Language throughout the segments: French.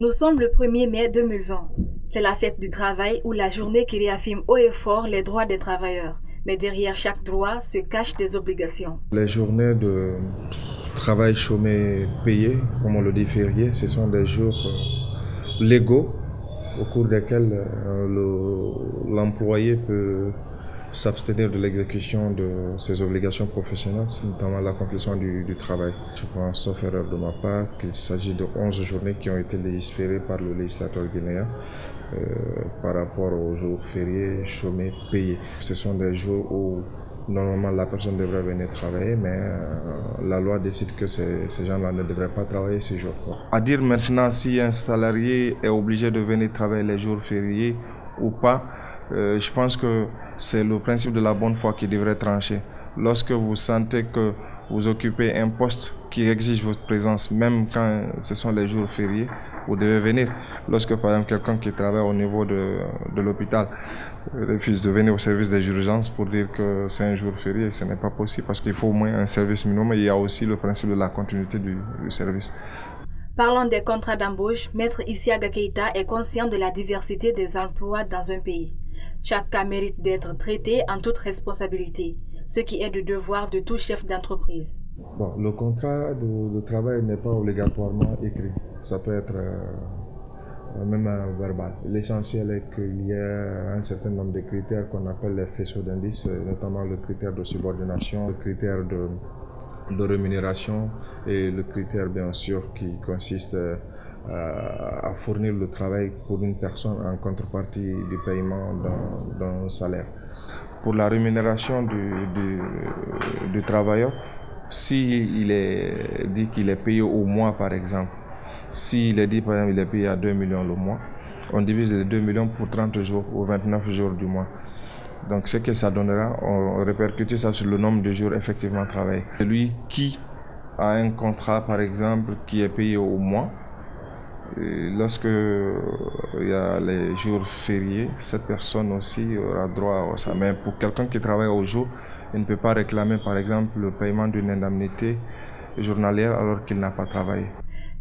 Nous sommes le 1er mai 2020. C'est la fête du travail ou la journée qui réaffirme haut et fort les droits des travailleurs. Mais derrière chaque droit se cachent des obligations. Les journées de travail chômé payé, comme on le dit férié, ce sont des jours légaux au cours desquels l'employé peut s'abstenir de l'exécution de ses obligations professionnelles, notamment l'accomplissement du travail. Je pense, sauf erreur de ma part, qu'il s'agit de 11 journées qui ont été légiférées par le législateur guinéen par rapport aux jours fériés, chômés, payés. Ce sont des jours où normalement la personne devrait venir travailler, mais la loi décide que ces gens-là ne devraient pas travailler ces jours. À dire maintenant si un salarié est obligé de venir travailler les jours fériés ou pas, je pense que c'est le principe de la bonne foi qui devrait trancher. Lorsque vous sentez que vous occupez un poste qui exige votre présence, même quand ce sont les jours fériés, vous devez venir. Lorsque par exemple quelqu'un qui travaille au niveau de l'hôpital refuse de venir au service des urgences pour dire que c'est un jour férié, ce n'est pas possible parce qu'il faut au moins un service minimum et il y a aussi le principe de la continuité du service. Parlant des contrats d'embauche, Maître Isiaga Keïta est conscient de la diversité des emplois dans un pays. Chaque cas mérite d'être traité en toute responsabilité, ce qui est le devoir de tout chef d'entreprise. Bon, le contrat de travail n'est pas obligatoirement écrit. Ça peut être même verbal. L'essentiel est qu'il y ait un certain nombre de critères qu'on appelle les faisceaux d'indices, notamment le critère de subordination, le critère de rémunération et le critère bien sûr qui consiste à fournir le travail pour une personne en contrepartie du paiement d'un salaire. Pour la rémunération du travailleur, s'il est dit qu'il est payé au mois par exemple, s'il est dit par exemple qu'il est payé à 2 millions le mois, on divise les 2 millions pour 30 jours ou 29 jours du mois. Donc ce que ça donnera, on répercute ça sur le nombre de jours effectivement travaillés. Celui qui a un contrat par exemple qui est payé au mois, lorsque il y a les jours fériés, cette personne aussi aura droit à ça. Mais pour quelqu'un qui travaille au jour, il ne peut pas réclamer par exemple le paiement d'une indemnité journalière alors qu'il n'a pas travaillé.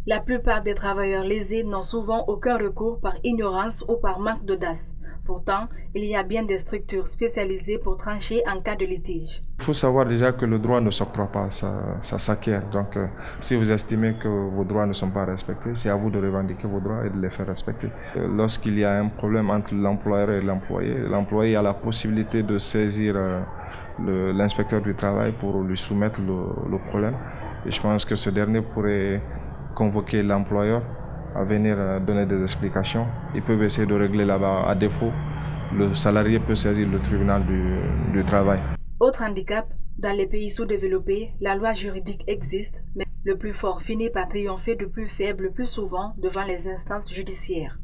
La plupart des travailleurs lésés n'ont souvent aucun recours par ignorance ou par manque d'audace. Pourtant, il y a bien des structures spécialisées pour trancher en cas de litige. Il faut savoir déjà que le droit ne s'octroie pas, ça s'acquiert. Donc, si vous estimez que vos droits ne sont pas respectés, c'est à vous de revendiquer vos droits et de les faire respecter. Lorsqu'il y a un problème entre l'employeur et l'employé a la possibilité de saisir l'inspecteur du travail pour lui soumettre le problème. Et je pense que ce dernier pourrait convoquer l'employeur à venir donner des explications. Ils peuvent essayer de régler là-bas. À défaut, le salarié peut saisir le tribunal du travail. Autre handicap, dans les pays sous-développés, la loi juridique existe, mais le plus fort finit par triompher du plus faible le plus souvent devant les instances judiciaires.